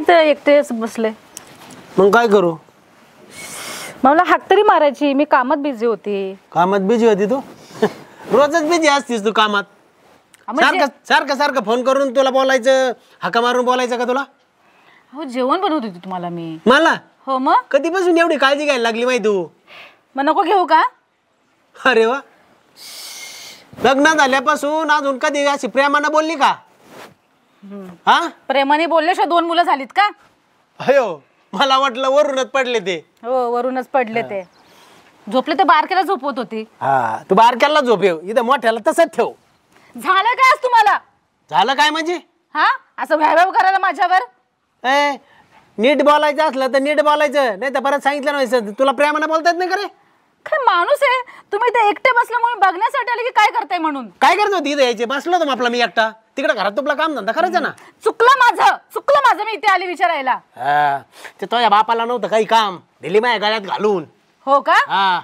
तर एकटेच बसले. मग काय करू? मला हाक तरी मारायची, मी कामात बिझी होती. कामात बिझी होती तू? रोजच बिझी असतीस तू कामात. सारखं सारखं सारखं फोन करून तुला बोलायचं, हाका मारून बोलायचं का तुला? हो जेवण बनवत होती तुम्हाला मी. मला? हो मग कधीपासून एवढी काळजी घ्यायला लागली माहिती तू? मग नको घेऊ का? अरे वा, लग्न झाल्यापासून अजून कधी अशी प्रेमानं बोलली का? हा, प्रेमाने बोलल्याशिवाय 2 मुलं झालीत का? अयो मला वाटलं वरूनच पडले ते. हो वरूनच पडले ते. झोपले ते बारक्याला झोपवत होती. हा, तू बारक्याला झोप येऊ, इथं मोठ्याला तसंच ठेव. झालं काय आज तुम्हाला? झालं काय म्हणजे? हा असं व्यायाम करायला माझ्यावर? नीट बोलायचं असलं तर नीट बोलायचं, नाही तर परत सांगितलं नाही. तुला प्रेमानं बोलता येत नाही का रे? काय माणूस आहे तुम्ही? ते एकटे बसले म्हणून बघण्यासाठी आले की काय करताय म्हणून? काय करत होती इथे यायचे? बसलो होतो आपला मी एकटा तिकडे घरात. तुला काम धंदा करायचा ना. चुकलं माझं मी इथे आले विचारायला. ते तुझ्या बापाला नव्हतं काही काम, दिली माझ्या गळ्यात घालून. हो का?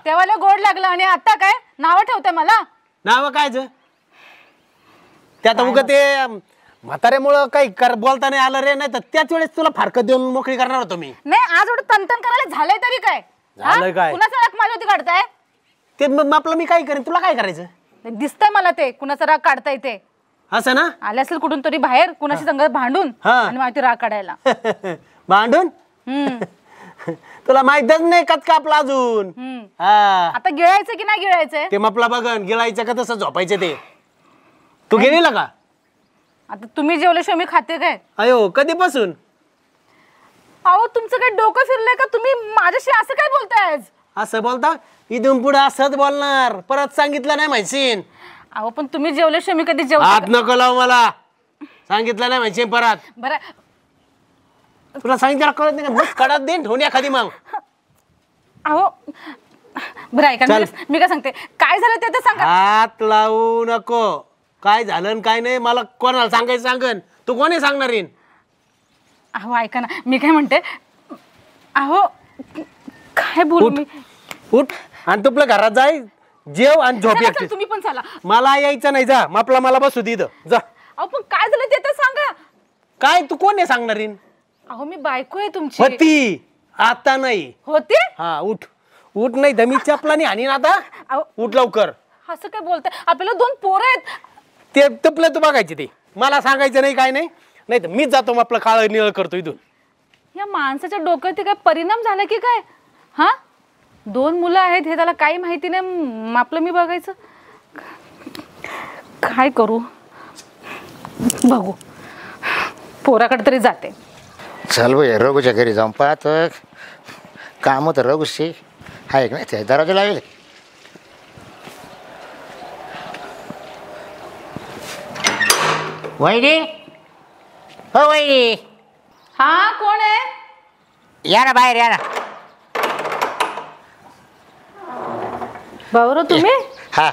तेव्हा गोड लागलं आणि आता काय नाव ठेवताय मला? नाव कायच ते आता उगा ते म्हाताऱ्यामुळं काही बोलता नाही आलं रे, नाही तर त्याच वेळेस तुला फारकत देऊन मोकळी करणार होतो मी. नाही आज एवढं तनतन करायला झालंय तरी काय? झालंय काय? कुणाचा राग माझ्यावरती काढताय? ते मग आपलं मी काय करेन, तुला काय करायचं? दिसतंय मला ते कुणाचा राग काढताय ते. असं ना? आले असेल कुठून तरी बाहेर कुणाशी संगत भांडून आणि माहिती राग काढायला. भांडून? तुला माहितच नाही कच का आपला अजून. आता गिळायचं की नाही गिळायचंय ते मपला बघन गिळायचं का तसं झोपायचं ते. तू गेलेला का? आता तुम्ही जेवल्याशिवाय मी खाते काय? अयो कधीपासून? अहो तुमचं काय डोकं फिरलंय का? तुम्ही माझ्याशी असं काय बोलताय? असं बोलता? इथून पुढे असंच बोलणार, परत सांगितलं नाही माहिती. अहो पण तुम्ही जेवल्याशिवाय मी कधी जेवते? हात नको लाव मला, सांगितलं नाही माहिती परत. बरं तुला सांगितलं कळत नाही का? मग कडा देईन ठेवून एखादी मग. अहो बरं ऐका मी काय सांगते, काय झालं ते तर सांगा. हात लावू नको. काय झालं काय नाही मला कोणाला सांगायचं सांगन, तू कोणी सांगणार येईन? अहो ऐका ना मी काय म्हणते. अहो काय बोलू मी? उठ आणि तुपल्या घरात जाय, जेव आणि झोप एकटी. तुम्ही पण चला. मला यायचं नाही, जा आपला मला बसू दे इथं जा. अहो पण काय झालं ते तर सांगा. काय तू कोण आहे सांगणार येईन? अहो मी बायको आहे तुमची. होती आता नाही होती. हा उठ उठ, नाही तर मी चपलानी हाणीन आता. उठ लवकर. असं काय बोलताय? आपल्याला 2 पोरं आहेत. ते तपलं तू बघायची, ते मला सांगायचं नाही काय नाही, नाही तर मीच जातो आपलं काळ निळ करतो इथून. या माणसाच्या डोक्यात काय परिणाम झाला की काय? हा 2 मुलं आहेत हे त्याला काही माहिती नाही, आपलं मी बघायचं. काय करू बघू, पोराकडे तरी जाते. चल भाई रघुच्या घरी जाऊन पाहत, काम होतं रघुशी आहे का नाही, ते दरवाजा लावेल. वहिनी, हो वहिनी. हा कोण आहे? या ना बाहेर या ना. भाऊ तुम्ही? हा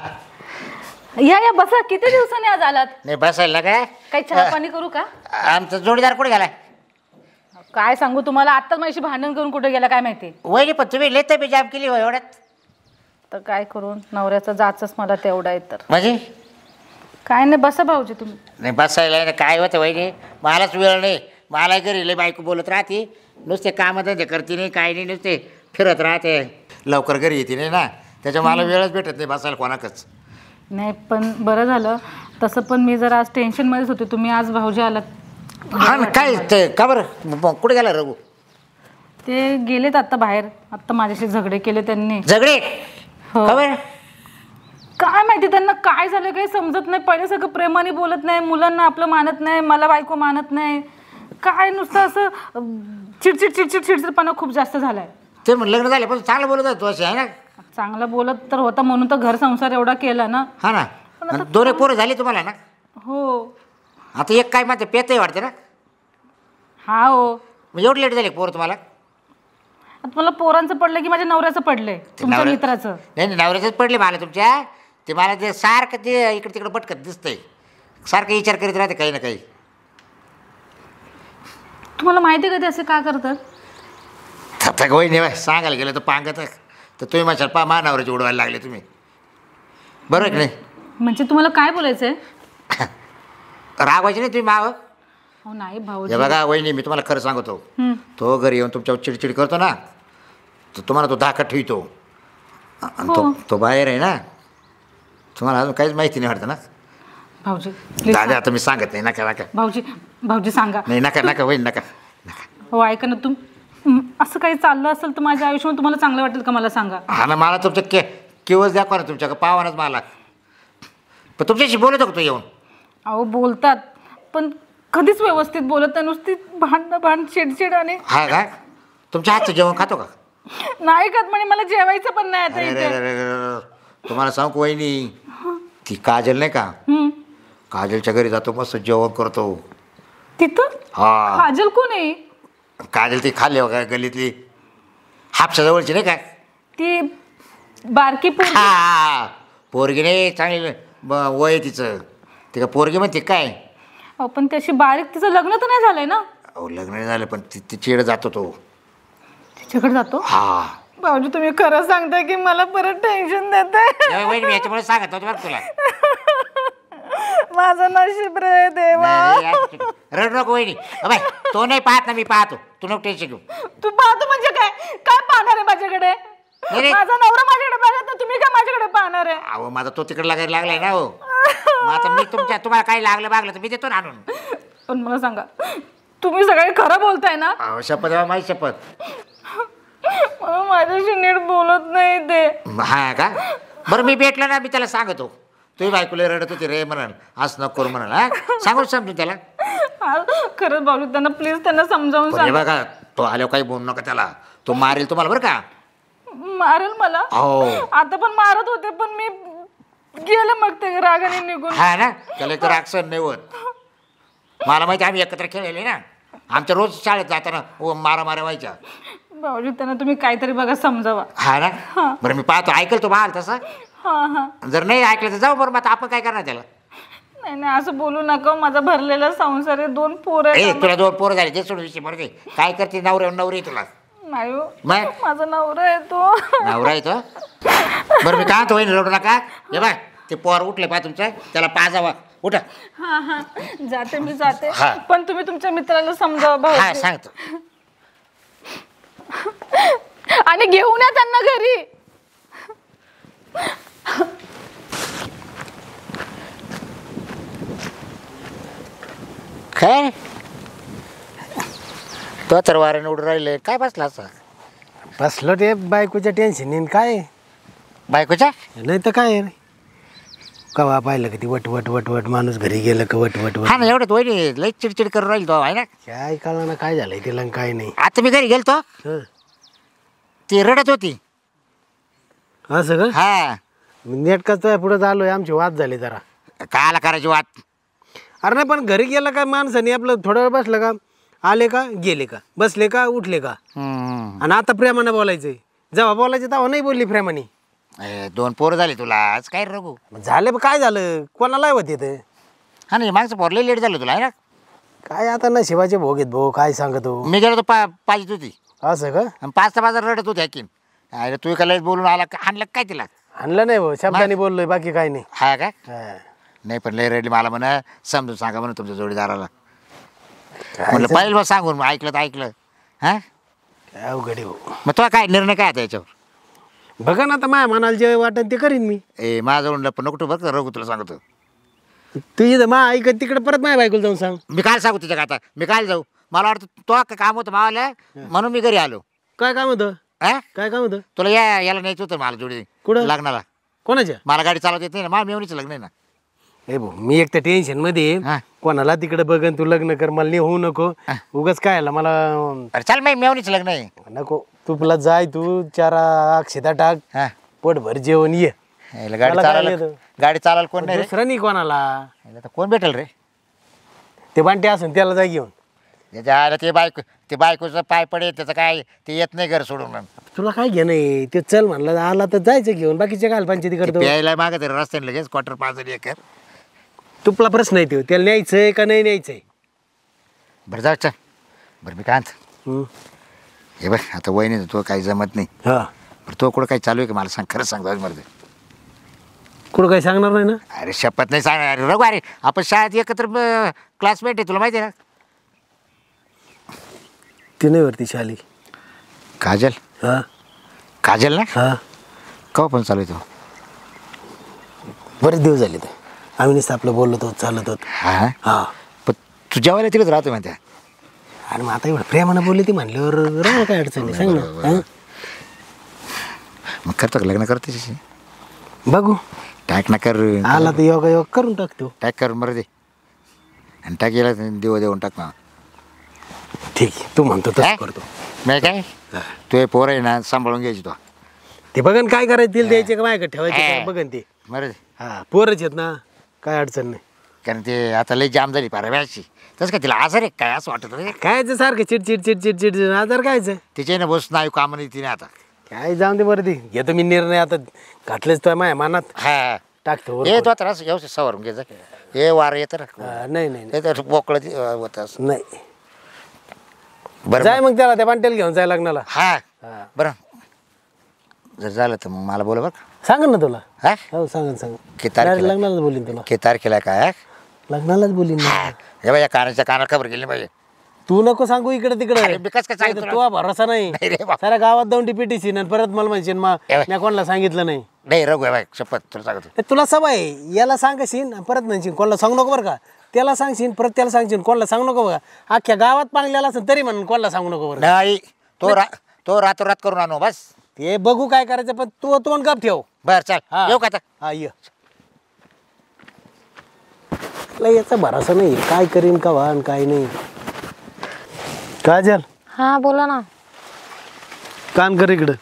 या बसा. किती दिवसांनी आज आलात? नाही बसायला काय? काही चहा पाणी करू का? आमचा जोडीदार कुठे गेलाय? काय सांगू तुम्हाला, आत्ताच माझी भांडण करून कुठे गेला काय माहिती. वहिनी पण तुम्ही लय तब्येत जाम केली एवढ्यात. तर काय करून, नवऱ्याचा जाचच मला तेवढा आहे. तर म्हणजे काय नाही, बसा भाऊजी तुम्ही. नाही बसायला नाही, काय होतं वहिनी मलाच वेळ नाही. मला घरी लय बायको बोलत राहते, नुसते कामधंदे करते नाही काय नाही, नुसते फिरत राहते, लवकर घरी येते नाही ना, त्याच्या मला वेळच भेटत नाही बसायला कोणाकच. नाही पण बरं झालं तसं, पण मी जरा आज टेन्शनमध्येच होते. तुम्ही आज भाऊजी आलात. हा ना काय ते का बरं कुठे गेला रघु? ते गेलेत आता बाहेर. आता माझ्याशी झगडे केले त्यांनी. झगडे? हो. खबर काय माहिती त्यांना काय झालं काही समजत नाही. पहिले सगळं प्रेमाने बोलत नाही, मुलांना आपलं मानत नाही, मला बायको मानत नाही, काय नुसतं असं चिडचिड चिडचिड चिडचिडपणा खूप जास्त झालाय. ते मग लग्न झाले पण चांगलं बोलत आहे तू असे आहे ना? चांगलं बोलत तर होता म्हणून तर घर संसार एवढा केला ना. हा ना, 2 पोरं झाली तुम्हाला ना? हो. आता एक काय माहिती पेतही वाटते ना? हा हो. मग एवढं लेट झाले पोरं तुम्हाला? आता मला पोरांचं पडलं की माझ्या नवऱ्याचं पडलंय, तुमच्या मित्राचं. नाही नवऱ्याचंच पडले मला तुमच्या. ते मला ते सारखं ते इकडे तिकडे पटकत दिसतंय, सारखं विचार करीत राहते काही ना काही. तुम्हाला माहिती आहे का ते असे का करतात? आता होई नाही सांगायला गेलं तर पांगत तर तुम्ही माझ्या पा मानावरची उडवायला लागले तुम्ही, बरोबर की नाही? म्हणजे तुम्हाला काय बोलायचंय? रागवायचे नाही तुम्ही माव. हो नाही भाऊजी. हे बघा वहिनी, मी तुम्हाला खरं सांगतो, तो घरी येऊन तुमच्यावर चिडचिड करतो ना, तर तुम्हाला तो धाका ठेवतो. आणि तो बाहेर आहे ना, तुम्हाला अजून काहीच माहिती नाही वाटतं ना. भाऊजी please दादा आता मी सांगत नाही, नका नका. भाऊजी सांगा. नाही नका नका वहिनी नका. हो ऐका ना, असं काही चाललं असेल तर माझ्या आयुष्यामध्ये तुम्हाला चांगलं वाटेल का मला सांगा. हा ना, मला तुमचं केवळ दाखवा ना, तुमच्या पावानाच मला. पण तुमच्याशी बोलत होतो येऊन. अहो बोलतात पण कधीच व्यवस्थित बोलत नाही, नुसती भांड चिडचिड. आणि हा का, तुमच्या हातचं जेवण खातो का? नाही खात म्हणे, मला जेवायचं पण नाही आता अरे इथे. तुम्हाला सांगू वहिनी, ती काजल नाही का, काजलच्या घरी जातो, मस्त जेवण करतो तिथं. हा. काजल कोण आहे? काजल ती खाल्ली बघा गल्लीतली, हापशा जवळची नाही का, ती बारकी पोरगी. हा पोरगी नाही चांगली वय तिचं. ती का पोरगी म्हणते काय? अहो पण त्याशी बारीक, तिचं लग्न तर नाही झालंय ना? अहो लग्न नाही झालं, पण ती चिड जातो तो. तिच्याकडे जातो? हा. भाऊजी तुम्ही खरं सांगताय की मला परत टेन्शन देताय? वहिनी मी याच्यामुळे सांगत होतो बरं तुला. माझं नशीब रे देवा. रड नको वहिनी. बाय तो नाही पाहत ना, मी पाहतो, तू नको टेन्शन घेऊ. तू पाहतो म्हणजे काय? काय पाहणार आहे माझ्याकडे? माझा नवरा माझ्याकडे पाहणार तर तुम्ही काय माझ्याकडे पाहणार आहे? अहो माझा तो तिकडे लागायला लागलाय ना. हो मग आता मी तुम्हाला काही लागलं तर मी देतो ना आणून. पण मला सांगा, तुम्ही सगळे खरं बोलताय ना? अहो शपथ आहे माझी शपथ. मला माझ्याशी नीट बोलत नाही ते. हा का, बरं मी भेटलो ना, मी त्याला सांगतो तुझी बायकोला रडत होती रे म्हणाल, असं नको करू म्हणाल. हा सांगू समजून त्याला. खरंच भाऊ त्यांना प्लीज त्यांना समजावून सांग. बघा तो आल्यावर काही बोलू नका त्याला, तो मारेल तुम्हाला बरं का. मारेल मला? हो. आता पण मारत होते पण मी गेले मग ते रागाने निघून. हा ना, त्याला तर राक्षस नाही होत. मला माहिती, आम्ही एकत्र खेळलेले ना, आमच्या रोज शाळेत जाताना मारा व्हायच्या. भाऊजी त्यांना तुम्ही काहीतरी बघा समजावा. हा ना, बरं मी पाहतो, ऐकल तो बाल तसा. जर नाही ऐकलं तर जाऊ बरं, मग आपण काय करणार त्याला. नाही नाही असं बोलू नका, माझा भरलेला संसार आहे, 2 पोरं आहेत. तुला 2 पोरं झाले ते सोडून विषय बरं. काय करते नवरी तुला? नाही हो, मग माझा नवरा आहे तो. नवरा आहे तो? बरं मी काय तो वहिनी रडू नका. हे बघ ते पोर उठले पा तुमचं, त्याला पाजावा. उठा. हा जाते मी जाते. हा. पण तुम्ही तुमच्या मित्राला समजावा भाऊ. हा सांगतो. आणि घेऊन या त्यांना घरी. काय तो तर वाऱ्याने उडून राहिले, काय बसला असं? बसलो ते बायकोच्या टेन्शन काय. बायकोच्या नाही तर काय रे, कवा पाहिलं का ती वट वट वट वट, माणूस घरी गेलं का वट वट हा वट. ना, एवढं वहिनी लई चिडचिड करून राहील तो आहे ना. काय कळलं ना काय झालंय तिला आणि काय नाही. आता मी घरी गेलतो, हं. ती रडत होती. असं का? हा नेटकाच पुढे आलोय, आमची वाद झाली जरा. काला करायची वाट. अरे नाही पण घरी गेलं का माणसाने आपलं थोडा वेळ बसलं का, आले का गेले का, बसले का उठले का. आणि आता प्रेमाने बोलायचंय, जेव्हा बोलायचं तेव्हा नाही बोलली प्रेमाने. 2 पोरं झाली तुला आज, काय रघू? झाले काय झालं, कोणाला होत येतं. हा नाही मागचं पोरले लेट झालं तुला आहे ना. काय आता ना शिवाचे भोग आहेत भाऊ, काय सांगतो. मी गेलो तो पाहिजे होती, असं का? आणि 5चा बाजार रडत होती हाकीन. अरे तू एका लयच बोलून आला, आणलं काय तिला? आणलं नाही भाऊ, शब्दाने बोललोय, बाकी काय नाही. हा का? हा. नाही पण लय रडली, मला म्हणा समजून सांगा म्हणून तुमच्या जोडीदाराला. म्हटलं पाहिलं बा सांगून, मग ऐकलं तर ऐकलं. हा काय अवघड आहे भाऊ. मग तुला काय निर्णय काय आता याच्यावर? बघा ना आता माझ्या मनाला जे वाटन ते करीन मी. माझं पण नको बघ रघू, तुला सांगतो. तू इथं मा ऐकत तिकडे परत माझ्या बायकोला जाऊन सांग. मी काय सांगू तिच्या आता, मी काय जाऊ? मला वाटतं तो काम होतं मावाला, म्हणून मी घरी आलो. काय काम होतं? हा काय काम होतं? तुला याला न्यायचं होतं मला जोडी. कुठं? लग्नाला. कोणाच्या? मला गाडी चालवता येत नाही ना, मला मेवणीचं लग्न आहे ना. ए भाऊ मी एक तर टेन्शन मध्ये हा. कोणाला तिकडे बघन, तू लग्न कर, मला नाही होऊ नको उगाच. काय आला मला अरे चाल, मी मेवणीचं लग्न आहे. नको, तुला जाय, तू 4 अक्षता टाक, हा पोटभर जेवण ये. गाडी मला काय चालायला, येतं? गाडी चालायला कोण नाही रे? दुसरं नाही कोणाला. याला तर कोण भेटेल रे? ते बांटे असून त्याला जाय घेऊन. त्याच्या आला ते बायकोचं पाय पडे, त्याचं काय ते येत नाही घर सोडून. तुला काय घेणं आहे ते, चल म्हणलं आला तर जायचं घेऊन, बाकीच्या काय पंचायती करतो. प्यायला मागत रस्त्याने लगेच क्वार्टर 5 एकर. तुला प्रश्न आहे तो, त्याला न्यायचंय का नाही न्यायचंय. बरं जाऊ चल. बरं मी काय हे बघ आता वहिनी तो काही जमत नाही. हा बरं तो कुठं काही चालू आहे का मला सांग, खरंच सांग मरते. कुठं काही सांगणार नाही ना? अरे शपथ नाही सांगणार रघु. अरे आपण शाळेत एकत्र क्लासमेट आहे, तुला माहिती आहे ना. ती नाही वरती शाली. काजल हा काजल ना हा का पण चालू आहे तो बरेच दिवस झाले ते आम्ही नुसतं आपलं बोलत होत चालत होत. हा हा पण तू जेवायला तिकडेच राहतो म्हणते. आणि मग आता एवढं प्रेमानं बोलली ती म्हणल्यावर राहिलं काय अडचण नाही सांग ना. हा? मग करतो का लग्न करतो त्याच्याशी? बघू टॅक ना कर आला तर योगा योग करून टाकतो. टॅक कर मर दे आणि टॅक गेला देव देऊन टाक ना. ठीक आहे तू म्हणतो तसं करतो. नाही काय तू हे पोर आहे ना सांभाळून घ्यायची तो. ते बघन काय करायचं तिला द्यायचे का माझ्याकडे ठेवायचे का बघन ते. मर दे हा पोरच आहेत ना काय अडचण नाही. कारण ते आता लई जाम झाली पारा व्याची तसं काय तिला आजार आहे काय असं वाटत रे. कायचं सारखं चिडचिड चिडचिड चिडचिड आजार कायचं तिच्या ना बस नाही कामं नाही तिने आता. काय जाऊन दे बरं ती घेतो मी निर्णय आता घातलेच तो माझ्या मनात हा टाकतो ये तो त्रास व्यवस्थित सवारून घ्यायचं हे वार येतं ना नाही नाही ते तर मोकळं होतं असं. नाही बरं जाय मग त्याला त्या पांटेल घेऊन जाय लग्नाला. हा हा. बरं जर झालं तर मग मला बोला बरं सांग ना तुला. हा हो सांगन सांग किती तारखेला लग्नालाच बोलीन तुला. किती तारखेला काय लग्नालाच बोलीन ना. हे बाई कानाच्या कानाला खबर गेली पाहिजे. तू नको सांगू इकडे तिकडे अरे मी कसं काय सांगितलं तुला? तू भरोसा नाही नाही रे बा. साऱ्या गावात जाऊन टिपिटीशी आणि परत मला म्हणशील मग ए बाई. मी कोणाला सांगितलं नाही. नाही रघु आहे बाई शपथ तुला सांगतो. ए, तुला सवय आहे. याला सांगशील आणि परत म्हणशील कोणाला सांगू नको बरं का. त्याला सांगशील परत त्याला सांगशील कोणाला सांगू नको बघा. अख्ख्या गावात पांगलेला असेल तरी म्हणून कोणाला सांगू नको बरं. नाही तो रातोरात करून आणू बस. ते बघू काय करायचं पण तू तोंड गप ठेव. बर चल हा. येऊ का आता? हा ये लय याचा भरोसा नाही काय करीन का वाहन काय नाही. काजल हा बोला ना. कान कर इकडं.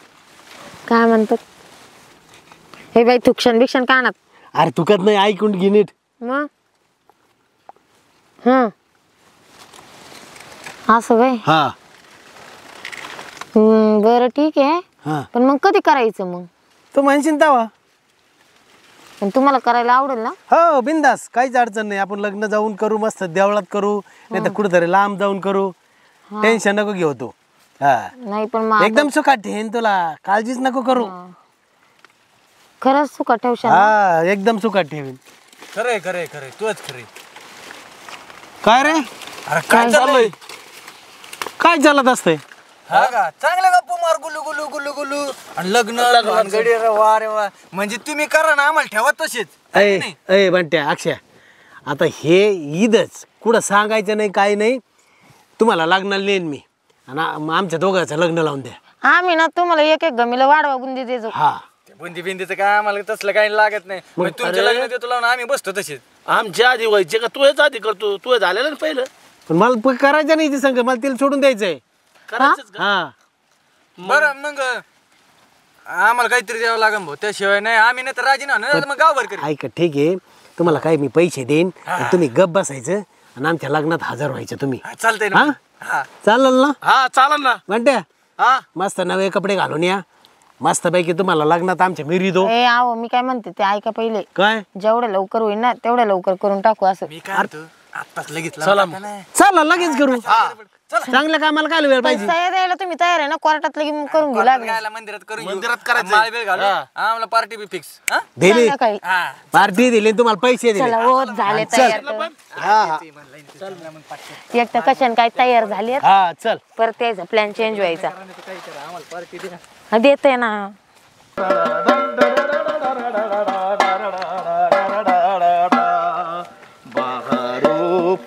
काय म्हणतात हे बाई थुक्षण बिक्षण कानात अरे तुकत नाही ऐकून घे नीट. मग असं बाई हा बरं ठीक आहे. हा पण मग कधी करायचं मग? तू म्हणशील तवा. पण तुम्हाला करायला आवडेल ना? हो बिंदास काहीच अडचण नाही. आपण लग्न जाऊन करू मस्त देवळात करू नाही तर कुठेतरी लांब जाऊन करू. टेन्शन नको घेऊ तू. हा नाही पण मग एकदम सुखात ठेन तुला काळजीच नको करू. खरंच सुका ठेवशाल ना? हा एकदम सुखात ठेवीन. खरंय खरंय खरंय तूच खरे. काय रे अरे काय चाललंय? काय चालत असतंय? हा का चांगले गप्पा मार गुलू गुलू गुलू गुलू आणि लग्न भानगडी रे वा रे वा. म्हणजे तुम्ही करा ना आम्हाला ठेवा तसेच. अय अय बंट्या अक्षय आता हे ईदच कुठं सांगायचं नाही काही नाही. तुम्हाला लग्नाला नेईन मी आणि आमच्या दोघांचं लग्न लावून द्या. आम्ही ना तुम्हाला एक एक गमीला वाढवा बुंदी देतो. हा बुंदी बिंदीचं काय आम्हाला तसलं काही लागत नाही. मग तुमच्या लग्न देतो लावून आम्ही बसतो तसेच. आमच्या आधी व्हायचे का तू याच आधी करतो तू झालेलं ना पहिलं पण मला करायचं नाही ते सांग मला तिला सोडून द्यायचंय. करायचंच का? हा बरं मग आम्हाला काहीतरी द्यावं लागेल भाऊ. त्याशिवाय नाही आम्ही नाही तर राजी ना मग गावभर करी. ऐका ठीक आहे तुम्हाला काय मी पैसे देईन आणि तुम्ही गप बसायचं आणि आमच्या लग्नात हजर व्हायचं तुम्ही. चालतंय हा ना. हा चालेल ना हा चालेल ना. बंट्या हा मस्त नवे कपडे घालून या मस्त पैकी तुम्हाला लग्नात आमच्या मिरी दो. ए आहो मी काय म्हणते ते ऐका पहिले. काय जेवढं लवकर होईल ना तेवढ्या लवकर करून टाकू असं. मी काय म्हणतो आत्ताच लगेच चला लावून टाका ना. चला लगेच करू. चांगल्या कामाला काय वेळ पाहिजे. पैसा द्यायला तुम्ही तयार आहे ना? कोर्टात लगेच करून घेऊ लागले गायला मंदिरात करून घेऊ. मंदिरात करायचं. माळ बिळ घालू. आम्हाला पार्टी बी फिक्स. दिली संध्याकाळी. पार्टी दिली तुम्हाला पैसे दिले. चला हो झाले तयार तर. हा हा एक तर कशाने काय तयार झाले हा चल परत यायचा प्लॅन चेंज व्हायचा. देते ना.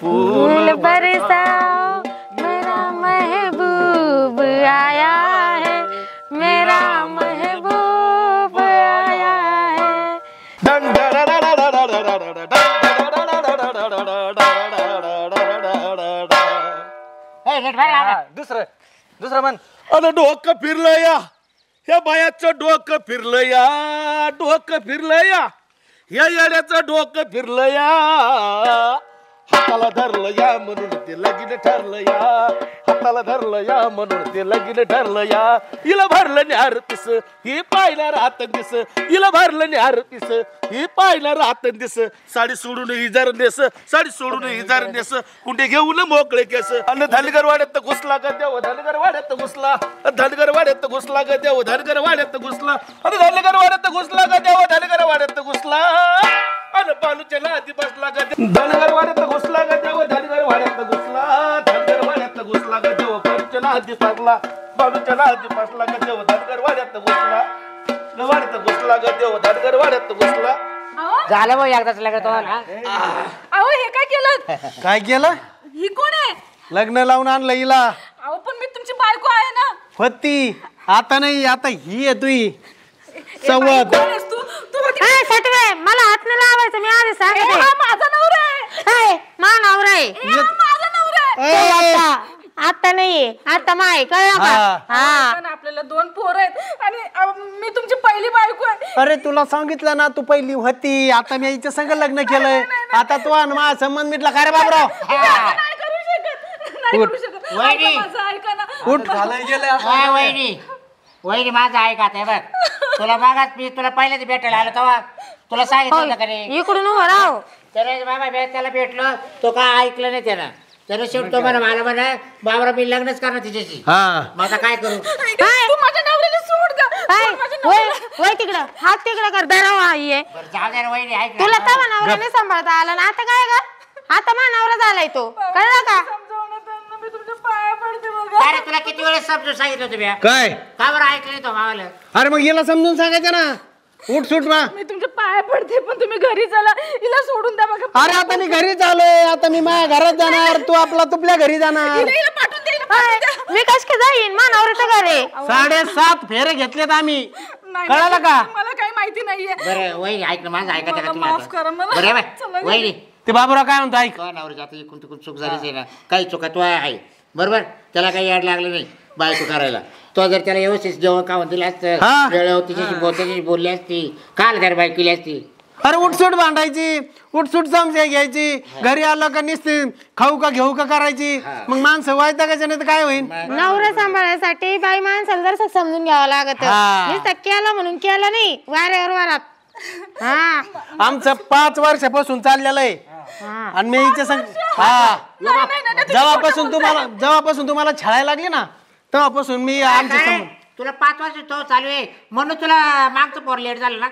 फूल बरसाओ मेरा महबूब आया है मेरा महबूब आया है. दुसरं म्हण. अरे डोकं फिरलं या ह्या बायाचं डोकं फिरलं या डोकं फिरलं या या येड्याचं डोकं फिरलं या हाताला धरलं या म्हणून ते लगीन ठरलं या हाताला धरलं या म्हणून ते लगीन ठरलं या हिला भरलं न्यार पिस ही पाहिला राहत दिस हिला भरलं न्यार पिस ही पाहिला राहत दिस साडी सोडून इजार नेस साडी सोडून इजार नेस कुंडे घेऊन मोकळे केस आणि धनगर वाड्यात घुसला ग देव धनगर वाड्यात घुसला धनगर वाड्यात घुसला ग देव धनगर वाड्यात घुसला आणि धनगर वाड्यात घुसला ग देव धनगर वाड्यात घुसला अन बालूच्या नादी बसला ग धनगर वाड्यात घुसला ग देव धनगर वाड्यात घुसला धनगर वाड्यात घुसला ग देव बालूच्या नादी वाड्यात घुसला ग देव धनगर वाड्यात घुसला. झालं भाऊ एकदाच लग्न तो अहो हे काय केलं? काय केलं? ही कोण आहे? लग्न लावून आणलं हिला. अहो पण मी तुमची बायको आहे ना. होती आता नाही, आता ही आहे तुई बाई, सवत. कोण आहेस तू? तू होती- ए, सटवे, मला हात नाही लावायचं, मी आधी ए, सांगते. हा माझा नवरा आहे. मा नवरा आहे. ए, हा माझा नवरा आहे. ए, आता नाहीये, आता माय कळलं का? हा. हा पण आपल्याला 2 पोरं आहेत आणि मी तुमची पहिली बायको आहे. अरे तुला सांगितलं ना तू पहिली होती, आता मी हिच्या संग लग्न केलंय. आता तू आणि माझा संबंध मिटला का रे बाबराव? नाही करू शकत, नाही करू शकत. वहिनी. ऐका माझं, ऐका ना. उठ. झालं गेलं वहिनी माझं ऐका ते बघ. तुला मागात मी तुला पहिल्यांदा भेटायला आलो तेव्हा तुला सांगितलं होतं का रे? इकडून उभं राव. त्याने बाबा त्याला भेटलो तो काय ऐकलं नाही त्यानं. त्याने शेवट तो म्हणा मला म्हणा बाबरा मी लग्नच करणार तिच्याशी. हा मग आता काय करू? तू माझ्या नवऱ्याला सोड का? काय सोड माझ्या वय नवऱ्याला. वय तिकडं, हात तिकडं कर, बेरावा ये. बरं जाऊ दे रे वहिनी ऐक तुला ना. तवा नवरा नाही सांभाळता आला ना, आता काय ग? आता मा नवरा झालाय तो, कळलं का? समजावून त्यांना मी तुमच्या पाया पडते बघा. अरे तुला किती वेळेस समजून सांगितलं होतं मी? काय? का बरं ऐकलं नाही तो मावाला? अरे मग हिला समजून सांगायचं ना. उठ सुट मा. मी तुमच्या पाया पडते पण तुम्ही घरी चला. हिला सोडून द्या बघा. अरे आता मी घरी चालोय, आता मी माझ्या घरात जाणार, तू आपला तुपल्या घरी जाणार. हिला पाठवून द्या, हिला पाठवून द्या. मी कस काय जाईन, मा नवऱ्याचं घर आहे. 7.5 फेरे घेतलेत आम्ही. नाही, कळालं का? मला काही माहिती नाहीये. बरं वहिनी ऐक ना माझं ऐका मला का तुम्ही माफ आता? करा मला. बरं आहे चला बाय. घरी. वहिनी ते बाबूराव काय म्हणतो ऐक. तो नवऱ्याची आता एकूण तिकून चूक झालीच आहे ना. काही चुका तो आहे बरोबर. त्याला काही याड लागलं नाही बायको करायला. तो जर त्याला व्यवस्थित जेवण खाऊन दिलं असतं, हा. वेळेवर तिच्याशी बोलली असती, काल त्याला बायको केली असती. अरे उठसूट भांडायची, उठसूट समजा घ्यायची, घरी आलं का निसते खाऊ का घेऊ का करायची. मग माणसं वायता का नाही तर काय होईल? नवरा सांभाळायसाठी बाई माणसाला जर समजून घ्यावं लागत. हा. नुसतं केलं म्हणून केलं नाही, वाऱ्यावर वारात. हा आमचं 5 वर्षापासून चाललेलं आहे. हा. आणि मी हिच्या संग हा जेव्हापासून तुम्हाला छळायला लागली ना तेव्हापासून मी आमच्या काय? संग तुला 5 वर्ष तो चालू आहे म्हणून तुला मागचं पोर लेट झालं ना.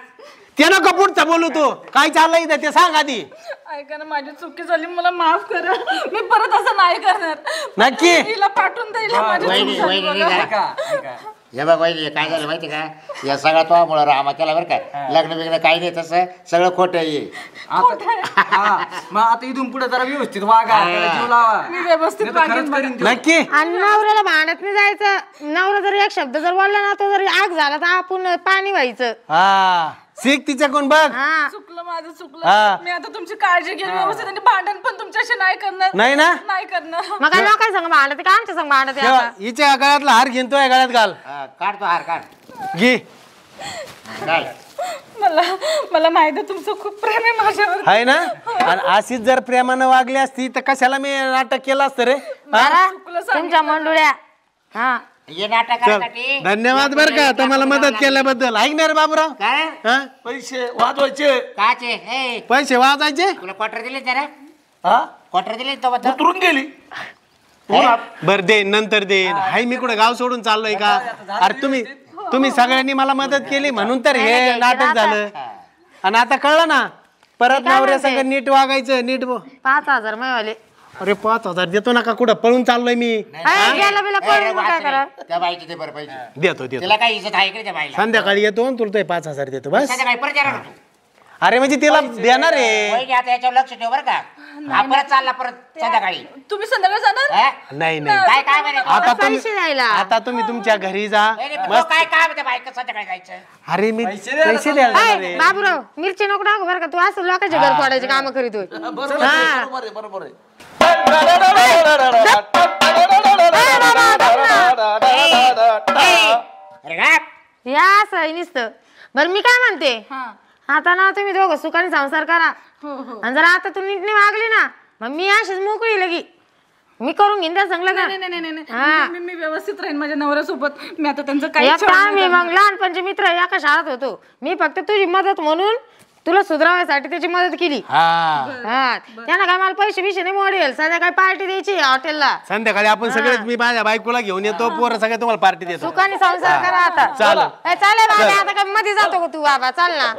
त्यानं कपूरचा बोलू तू काय चाललंय इथं ते सांग आधी. ऐका ना माझी चुकी झाली, मला माफ करा. मी परत असं नाही करणार. नक्की? हिला पाठवून द्या. हिला माझी चूक वहिनी झाली वहिनी बघा. नाही झालं. हे बघ वहिनी काय झालं माहिती का? या सगळ्या तो मुळे रामा केला बरं काय. लग्न बिग्न काही नाही तसं सगळं खोटं आहे. मग आता इथून पुढे जरा व्यवस्थित वागा, त्याला जीव लावा. मी व्यवस्थित नाही तर खरंच वागेन करीन बघा. तो. नक्की आणि नवऱ्याला भांडत नाही जायचं. नवरा जर एक शब्द जर बोलला ना, तो जर आग झाला तर आपण पाणी व्हायचं. हा शिक तिच्याकडून बघ. हा चुकलं माझं हा. चुकलं. मी आता तुमची काळजी घेईन व्यवस्थित आणि भांडण पण तुमच्याशी नाही करणार. नाही ना? नाही करणार. मग काय लोकांना संग भांडत का आमच्या संग भांडत आहे तेव्हा आता? हिच्या गळ्यातला हार घेतोय गळ्यात घाल. काढ तो हार काढ. घे घाल. मला माहिती आहे तुमचं खूप प्रेम आहे माझ्यावर. आहे ना. आणि अशीच जर प्रेमानं वागली असती तर कशाला मी नाटक केलं असतं रे. जरा तुमच्या मंडुळ्या. हा हे नाटक चल करण्यासाठी धन्यवाद बरं का आता मला मदत केल्याबद्दल. ऐक ना रे बाबूराव. काय हा? पैसे वाजवायचे. काचे ए पैसे वाजायचे. तुला क्वार्टर दिले जरा हा क्वार्टर दिले तो बद्दल. उतरून गेली. बर देईन नंतर देईन. हाय मी कुठे गाव सोडून चाललोय का? अरे तुम्ही सगळ्यांनी मला मदत केली म्हणून तर हे नाटक झालं. आणि आता कळलं ना परत नवऱ्या संग नीट वागायचं. नीट 5,000 मिळाले. अरे 5,000 देतो ना का? कुठं पळून चाललोय मी? गेला बिला पळून मग काय करा? त्या बाईची ते बरं पाहिजे. देतो तिला काही इज्जत आहे का त्या बाईला? संध्याकाळी येतो आणि तुला ते 5,000 देतो बस. संध्याकाळी परत येणार होतो. अरे म्हणजे तिला देणार आहे. वहिनी आता याच्यावर लक्ष ठेव बरं का. हा परत चालला परत संध्याकाळी. तुम्ही संध्याकाळी जाणार? हा? नाही नाही काय काय म्हणे? पैसे द्यायला. आता तुम्ही तुमच्या घरी जा. नाही, नाही, पण तो काय काम आहे त्या बाईक संध्याकाळी जायचं. अरे मी पैसे द्यायला जाणार आहे. बाबूराव मिरची नको टाकू बरं का, तू असं लोकांच्या घर पडायचे काम करीत होय. बरोबर हा. आहे, बरोबर आहे. अरे काय या असं आहे नुसतं. बरं मी काय म्हणते, आता ना तुम्ही दोघं सुखाने संसार करा. आणि जर आता तू नीट नाही वागली ना मग मी अशीच मोकळी लगी. मी करून घेईन त्या चांगलं का. नाही मी व्यवस्थित राहीन माझ्या नवऱ्यासोबत. मी आता त्यांचं काही एकटा आम्ही मग लहानपणचे मित्र एका शाळेत होतो. मी फक्त तुझी मदत म्हणून तुला सुधारण्यासाठी त्याची मदत केली. हा त्यांना काय मला पैसे बिशे नाही मोडेल. संध्याकाळी पार्टी द्यायची हॉटेलला. संध्याकाळी आपण सगळेच मी माझ्या बायकोला घेऊन येतो. पोरं सगळे तुम्हाला पार्टी देतो. सुखाने संसार करा आता. चालेल. चालेल बाबा, आता काय मध्ये जातो का तू बाबा? चाल ना.